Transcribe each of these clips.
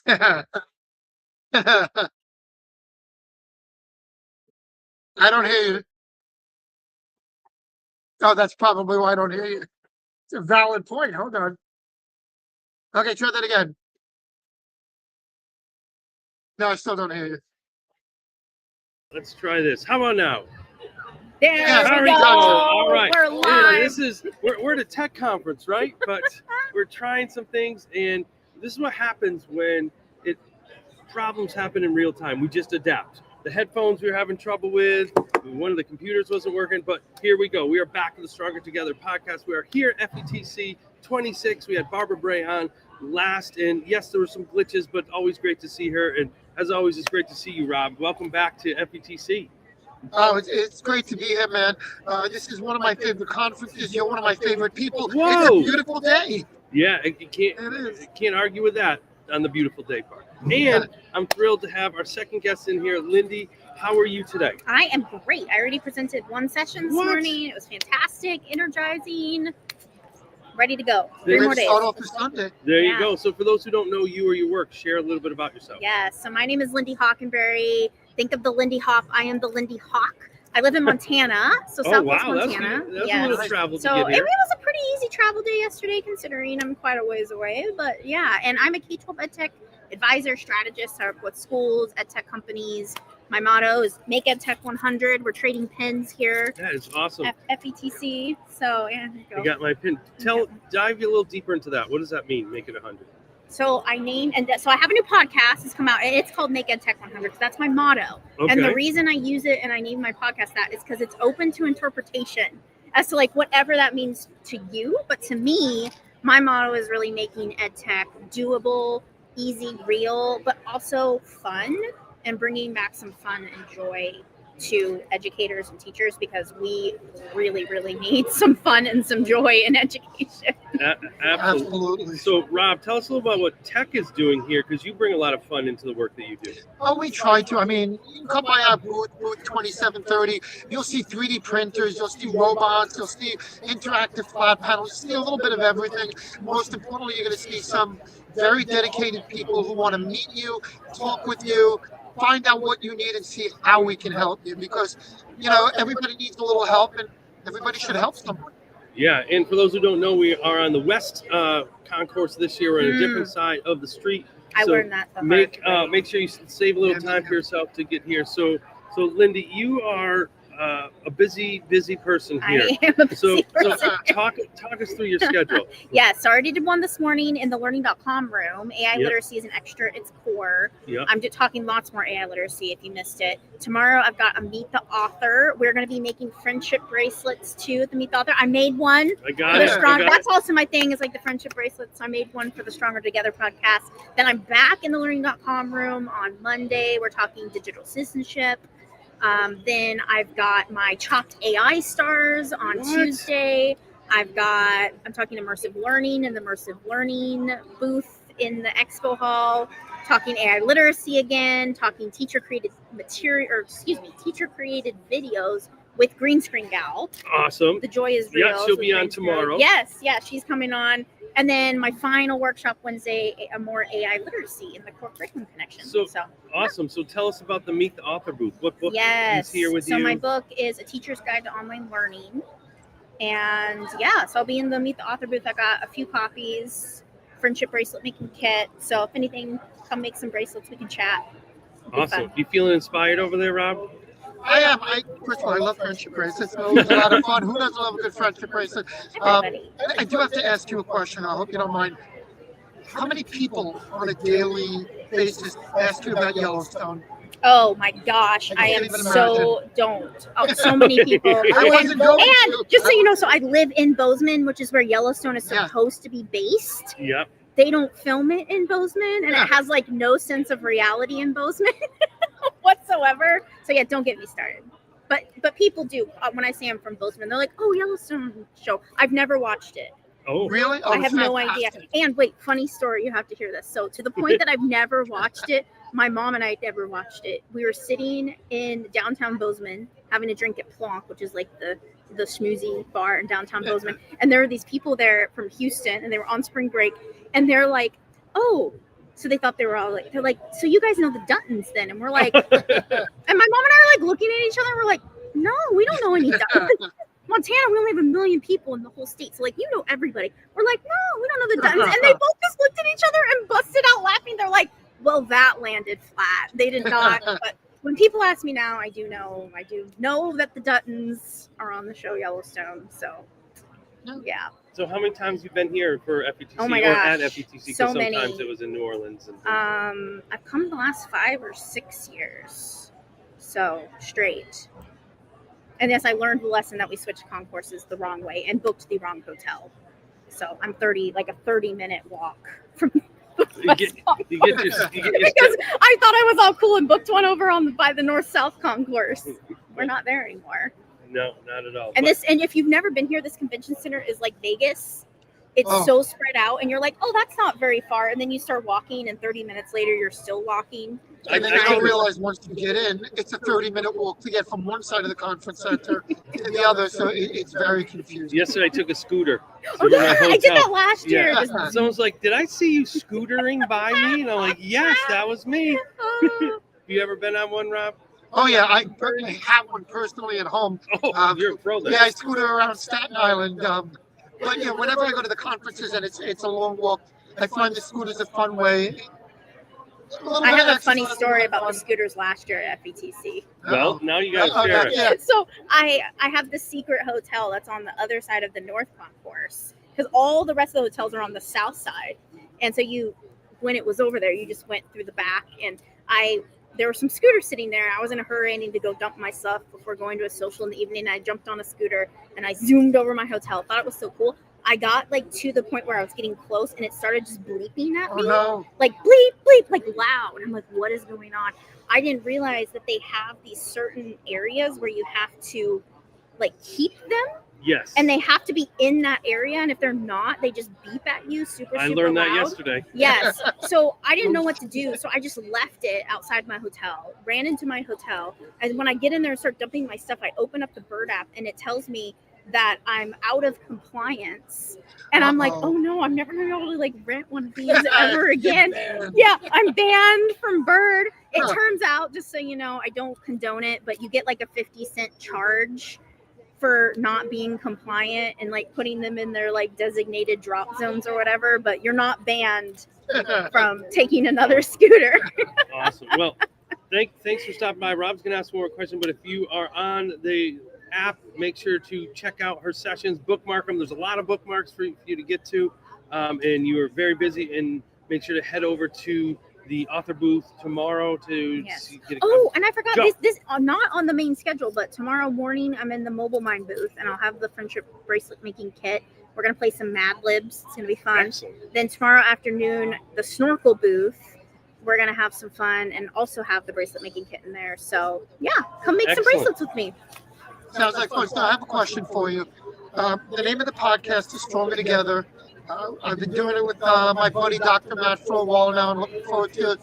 I don't hear you. Oh, that's probably why I don't hear you. It's a valid point. Hold on. Okay, try that again. No, I still don't hear you. Let's try this. How about now? There Yeah, we go. All right. We're live. We're at a tech conference, right? But we're trying some things, and this is what happens when problems happen in real time. We just adapt. The headphones we were having trouble with, one of the computers wasn't working, but here we go. We are back to the Stronger Together podcast. We are here at FETC 26. We had Barbara Bray on last, and yes, there were some glitches, but always great to see her. And as always, it's great to see you, Rob. Welcome back to FETC. Oh, it's great to be here, man. This is one of my favorite conferences. You're one of my favorite people. Whoa. It's a beautiful day. Yeah, you can't argue with that on the beautiful day part. And I'm thrilled to have our second guest in here, Lindy. How are you today? I am great. I already presented one session this morning. It was fantastic, energizing, ready to go. 3 more days. Start off the Sunday. There you go. So for those who don't know you or your work, share a little bit about yourself. Yes. So my name is Lindy Hockenbary. Think of the LindyHoc. I am the LindyHoc. I live in Montana, so Southwest Montana. That's a little travel to get here. It was a pretty easy travel day yesterday, considering I'm quite a ways away. But yeah, and I'm a K-12 EdTech advisor, strategist. I work with schools, EdTech companies. My motto is Make EdTech 100. We're trading pins here. That is awesome. FETC. So yeah, there you go. I got my pin. Dive a little deeper into that. What does that mean? Make it 100. So I have a new podcast that's come out, and it's called Make EdTech 100 because that's my motto. Okay. And the reason I use it and I name my podcast that is because it's open to interpretation as to like whatever that means to you. But to me, my motto is really making EdTech doable, easy, real, but also fun, and bringing back some fun and joy to educators and teachers, because we really, really need some fun and some joy in education. Absolutely. So, Rob, tell us a little about what tech is doing here, because you bring a lot of fun into the work that you do. Oh, we try to. I mean, you can come by our booth 2730. You'll see 3D printers. You'll see robots. You'll see interactive flat panels. You'll see a little bit of everything. Most importantly, you're going to see some very dedicated people who want to meet you, talk with you, find out what you need, and see how we can help you, because everybody needs a little help, and everybody should help someone. Yeah, and for those who don't know, we are on the West Concourse this year. We're on a different side of the street. I learned that. Make sure you save a little time for yourself to get here. So Lindy, you are a busy person here. I am a busy person. So talk us through your schedule. Yeah, so I already did one this morning in the learning.com room. AI literacy is an extra at its core. Yep. I'm just talking lots more AI literacy if you missed it. Tomorrow I've got a Meet the Author. We're going to be making friendship bracelets too at the Meet the Author. I made one. I got it. That's also my thing, is like the friendship bracelets. I made one for the Stronger Together podcast. Then I'm back in the learning.com room on Monday. We're talking digital citizenship. Then I've got my Chopped AI Stars on Tuesday. I'm talking immersive learning in the immersive learning booth in the expo hall, talking AI literacy again, talking teacher created videos with Green Screen Gal. Awesome. The joy is real. Yeah, she'll be on tomorrow. Yes, she's coming on. And then my final workshop Wednesday, a more AI literacy in the core curriculum connection. So awesome. So tell us about the Meet the Author booth. What book is here with you? So my book is A Teacher's Guide to Online Learning. And so I'll be in the Meet the Author booth. I got a few copies, friendship bracelet making kit. So if anything, come make some bracelets. We can chat. Awesome. You feeling inspired over there, Rob? I am. First of all, I love friendship bracelets. It's always a lot of fun. Who doesn't love a good friendship bracelet? I do have to ask you a question. I hope you don't mind. How many people on a daily basis ask you about Yellowstone? Oh my gosh, I am so so many people. And just so you know, so I live in Bozeman, which is where Yellowstone is supposed to be based. Yep. They don't film it in Bozeman, and it has like no sense of reality in Bozeman whatsoever. So don't get me started. But people do. When I say I'm from Bozeman, they're like, "Oh, Yellowstone show." I've never watched it. Oh, really? I have no idea. And wait, funny story. You have to hear this. So to the point that I've never watched it, my mom and I never watched it. We were sitting in downtown Bozeman having a drink at Plonk, which is like the schmoozy bar in downtown Bozeman. And there were these people there from Houston, and they were on spring break. And they're like, "Oh, So they thought they were all like, they're like, so you guys know the Duttons then? And we're like, and my mom and I are like looking at each other. And we're like, no, we don't know any Duttons. Montana, we only have 1 million people in the whole state. So like, you know everybody. We're like, no, we don't know the Duttons. And they both just looked at each other and busted out laughing. They're like, well, that landed flat. They did not. But when people ask me now, I do know that the Duttons are on the show Yellowstone. So yeah. So how many times have you been here for FETC Oh my or gosh, at FETC? Because so sometimes many. it was in New Orleans. And I've come the last 5 or 6 years. So straight. And yes, I learned the lesson that we switched concourses the wrong way and booked the wrong hotel. So I'm 30-minute walk from you get your because I thought I was all cool and booked one over by the north-south concourse. We're not there anymore. No, not at all. And and if you've never been here, this convention center is like Vegas. It's so spread out, and you're like, oh, that's not very far. And then you start walking, and 30 minutes later, you're still walking. And then you realize once you get in, it's a 30-minute walk to get from one side of the conference center to the other. So it's very confusing. Yesterday, I took a scooter. Oh, yeah, I did that last year. Yeah. Someone's like, did I see you scootering by me? And I'm like, yes, that was me. Have you ever been on one, Rob? Oh, yeah, I have one personally at home. Oh, you're a pro there. Yeah, I scooter around Staten Island. But yeah, whenever I go to the conferences and it's a long walk, I find the scooter's a fun way. I have a funny story about the scooters last year at FETC. Well, now you got to share it. Yeah. So I have the secret hotel that's on the other side of the North Concourse because all the rest of the hotels are on the south side. And so when it was over there, you just went through the back and there were some scooters sitting there. I was in a hurry. I needed to go dump my stuff before going to a social in the evening. I jumped on a scooter and I zoomed over my hotel. Thought it was so cool. I got like to the point where I was getting close and it started just bleeping at me. Oh, no. Like bleep, bleep, like loud. I'm like, what is going on? I didn't realize that they have these certain areas where you have to like keep them. Yes. And they have to be in that area. And if they're not, they just beep at you super I learned loud. that yesterday. Yes. So I didn't know what to do. So I just left it outside my hotel, ran into my hotel. And when I get in there and start dumping my stuff, I open up the Bird app and it tells me that I'm out of compliance. And I'm like, oh no, I'm never going to be able to like rent one of these ever again. Yeah, I'm banned from Bird. It turns out, just so you know, I don't condone it, but you get like a 50-cent charge for not being compliant and like putting them in their like designated drop zones or whatever, but you're not banned from taking another scooter. Awesome. Well, thanks for stopping by. Rob's going to ask one more question, but if you are on the app, make sure to check out her sessions, bookmark them. There's a lot of bookmarks for you to get to, and you are very busy, and make sure to head over to the author booth tomorrow to get a and I forgot this not on the main schedule, but tomorrow morning I'm in the Mobile Mind booth and I'll have the friendship bracelet making kit. We're gonna play some Mad Libs. It's gonna be fun. Excellent. Then tomorrow afternoon, the snorkel booth. We're gonna have some fun and also have the bracelet making kit in there. So yeah, come make some bracelets with me. Sounds like fun. So I have a question for you. The name of the podcast is Stronger Together. I've been doing it with my buddy Dr. Matt for a while now and looking forward to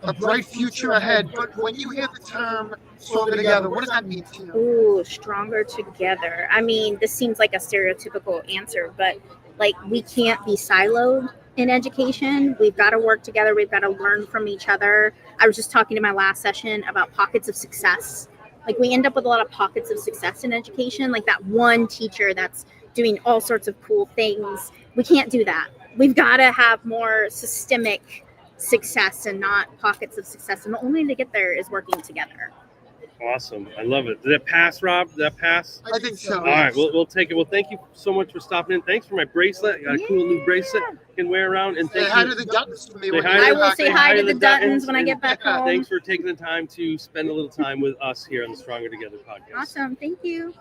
a bright future ahead. But when you hear the term Stronger Together, what does that mean to you? Ooh, stronger together. I mean, this seems like a stereotypical answer, but like we can't be siloed in education. We've got to work together. We've got to learn from each other. I was just talking to my last session about pockets of success. Like we end up with a lot of pockets of success in education, like that one teacher that's doing all sorts of cool things. We can't do that. We've got to have more systemic success and not pockets of success. And the only way to get there is working together. Awesome. I love it. Did that pass, Rob? Did that pass? I think so. All right, we'll take it. Well, thank you so much for stopping in. Thanks for my bracelet. I got a cool new bracelet you can wear around. And Say hi to the Duttons for me. I will say hi to the Duttons when I get back home. Thanks for taking the time to spend a little time with us here on the Stronger Together podcast. Awesome. Thank you.